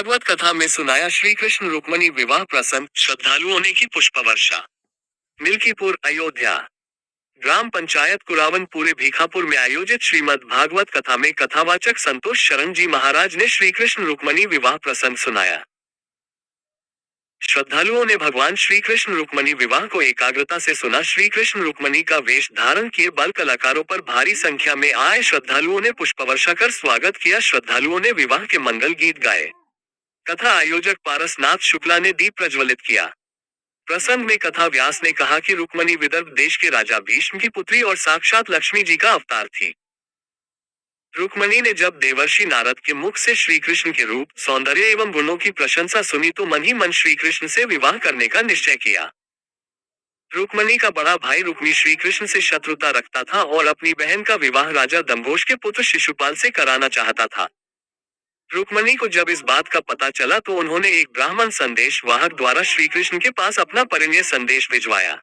भागवत कथा में सुनाया श्री कृष्ण रुक्मणी विवाह प्रसंग, श्रद्धालुओं ने की पुष्प वर्षा। मिल्कीपुर, अयोध्या। ग्राम पंचायत कुरावनपुरे भीखापुर में आयोजित श्रीमद् भागवत कथा में कथावाचक संतोष शरण जी महाराज ने श्री कृष्ण रुक्मणी विवाह प्रसंग सुनाया। श्रद्धालुओं ने भगवान श्री कृष्ण रुक्मणी विवाह को एकाग्रता से सुना। श्री कृष्ण रुक्मणी का वेश धारण किए बाल कलाकारों पर भारी संख्या में आए श्रद्धालुओं ने पुष्प वर्षा कर स्वागत किया। श्रद्धालुओं ने विवाह के मंगल गीत गाए। कथा आयोजक पारसनाथ शुक्ला ने दीप प्रज्वलित किया। प्रसंग में कथा व्यास ने कहा कि रुक्मणी विदर्भ देश के राजा भीष्म की पुत्री और साक्षात लक्ष्मी जी का अवतार थी। रुक्मणी ने जब देवर्षि नारद के मुख से श्री कृष्ण के रूप, सौंदर्य एवं गुणों की प्रशंसा सुनी तो मन ही मन श्री कृष्ण से विवाह करने का निश्चय किया। रुक्मणी का बड़ा भाई रुक्मी श्री कृष्ण से शत्रुता रखता था और अपनी बहन का विवाह राजा दंभोज के पुत्र शिशुपाल से कराना चाहता था। रुक्मणी को जब इस बात का पता चला तो उन्होंने एक ब्राह्मण संदेश वाहक द्वारा श्री कृष्ण के पास अपना परिणय संदेश भिजवाया।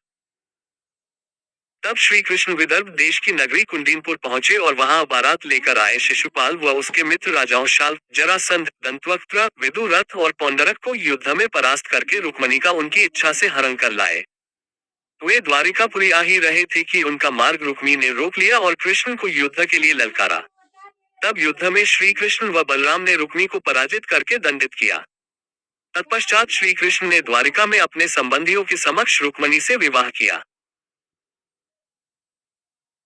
तब श्री कृष्ण विदर्भ देश की नगरी कुंडीनपुर पहुंचे और वहां बारात लेकर आए। शिशुपाल व उसके मित्र राजाओं शाल, जरासंध, दंतवक्त्र, विदुरथ और पौंडरक को युद्ध में परास्त करके रुक्मणी का उनकी इच्छा से हरण कर लाए। वे द्वारिकापुरी आ ही रहे थे कि उनका मार्ग रुक्मी ने रोक लिया और कृष्ण को युद्ध के लिए ललकारा। तब युद्ध में श्री कृष्ण व बलराम ने रुक्मी को पराजित करके दंडित किया। तत्पश्चात श्री कृष्ण ने द्वारिका में अपने संबंधियों के समक्ष रुक्मणी से विवाह किया।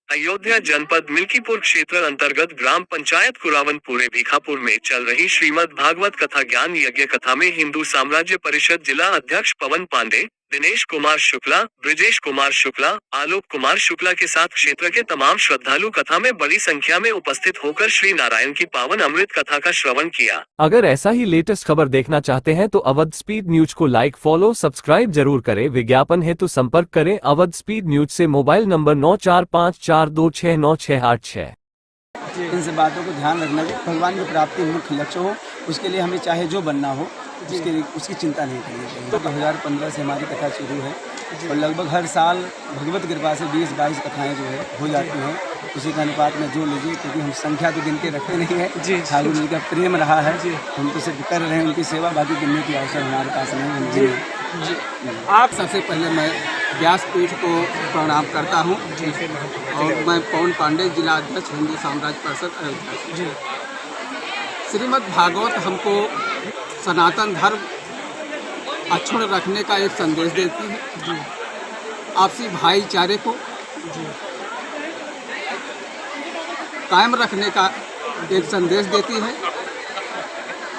अयोध्या जनपद मिल्कीपुर क्षेत्र अंतर्गत ग्राम पंचायत कुरावनपुरे भीखापुर में चल रही श्रीमद् भागवत कथा ज्ञान यज्ञ कथा में हिंदू साम्राज्य परिषद जिला अध्यक्ष पवन पांडे, दिनेश कुमार शुक्ला, ब्रिजेश कुमार शुक्ला, आलोक कुमार शुक्ला के साथ क्षेत्र के तमाम श्रद्धालु कथा में बड़ी संख्या में उपस्थित होकर श्री नारायण की पावन अमृत कथा का श्रवण किया। अगर ऐसा ही लेटेस्ट खबर देखना चाहते हैं तो अवध स्पीड न्यूज को लाइक, फॉलो, सब्सक्राइब जरूर करें। विज्ञापन हेतु संपर्क करें अवध स्पीड न्यूज से। Mobile number 9454269686। इन सब बातों को ध्यान रखना कि भगवान की प्राप्ति मुख्य लक्ष्य हो, उसके लिए हमें चाहे जो बनना हो उसकी चिंता नहीं करनी चाहिए। तो 2015 से हमारी कथा शुरू है और लगभग हर साल भगवत कृपा से 20-22 कथाएं जो है हो जाती हैं। उसी का अनुपात में जो लीजिए, क्योंकि हम संख्या तो गिन के रखते नहीं है। ठाकुर जी का प्रेम रहा है, हम तो सिर्फ कर रहे हैं उनकी सेवा, बाकी गिनने की अवसर हमारे पास नहीं है। आप सबसे पहले मैं व्यासपीठ को प्रणाम करता हूँ और मैं पवन पांडे, जिला अध्यक्ष हिंदू साम्राज्य परिषद अयोध्या। श्रीमद् भागवत हमको सनातन धर्म अक्षुण्ण रखने का एक संदेश देती है। आपसी भाईचारे को कायम रखने का एक संदेश देती है।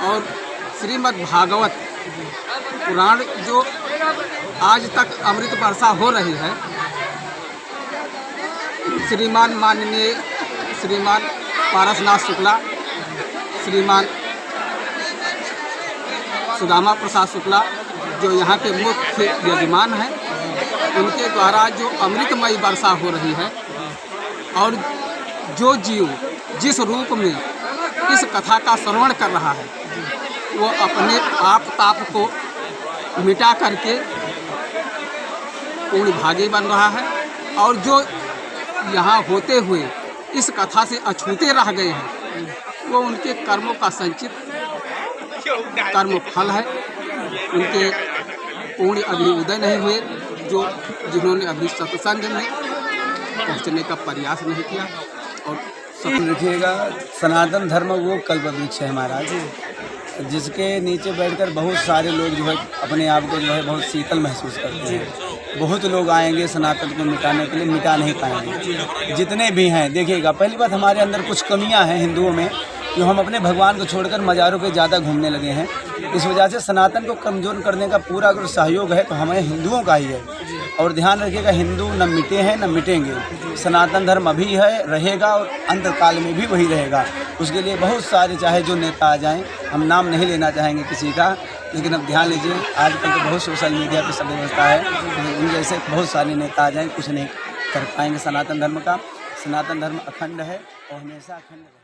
और श्रीमद् भागवत पुराण जो आज तक अमृत वर्षा हो रही है, माननीय श्रीमान पारसनाथ शुक्ला, श्रीमान सुदामा प्रसाद शुक्ला जो यहाँ के मुख्य यजमान हैं, उनके द्वारा जो अमृतमयी वर्षा हो रही है और जो जीव जिस रूप में इस कथा का श्रवण कर रहा है वो अपने आप ताप को मिटा करके पूर्ण भागी बन रहा है। और जो यहाँ होते हुए इस कथा से अछूते रह गए हैं वो उनके कर्मों का संचित कर्म फल है। उनके पूर्ण अभी उदय नहीं हुए, जिन्होंने अभी सत्संग में पहुँचने का प्रयास नहीं किया। और सब रखिएगा, सनातन धर्म वो कल्प वृक्ष है महाराज, जिसके नीचे बैठकर बहुत सारे लोग जो है अपने आप को जो है बहुत शीतल महसूस करते हैं। बहुत लोग आएंगे सनातन को मिटाने के लिए, मिटा नहीं पाएंगे जितने भी हैं। देखिएगा, पहली बात हमारे अंदर कुछ कमियां हैं हिंदुओं में, जो हम अपने भगवान को छोड़कर मज़ारों पे ज़्यादा घूमने लगे हैं। इस वजह से सनातन को कमज़ोर करने का पूरा अगर सहयोग है तो हमें हिंदुओं का ही है। और ध्यान रखिएगा, हिंदू न मिटे हैं न मिटेंगे। सनातन धर्म अभी है, रहेगा और अंतकाल में भी वही रहेगा। उसके लिए बहुत सारे चाहे जो नेता आ जाएं, हम नाम नहीं लेना चाहेंगे किसी का, लेकिन अब ध्यान लीजिए आजकल तो बहुत सोशल मीडिया पर सब व्यवस्था है, उन जैसे बहुत सारे नेता आ जाएँ कुछ नहीं कर पाएंगे सनातन धर्म का। सनातन धर्म अखंड है और हमेशा अखंड है।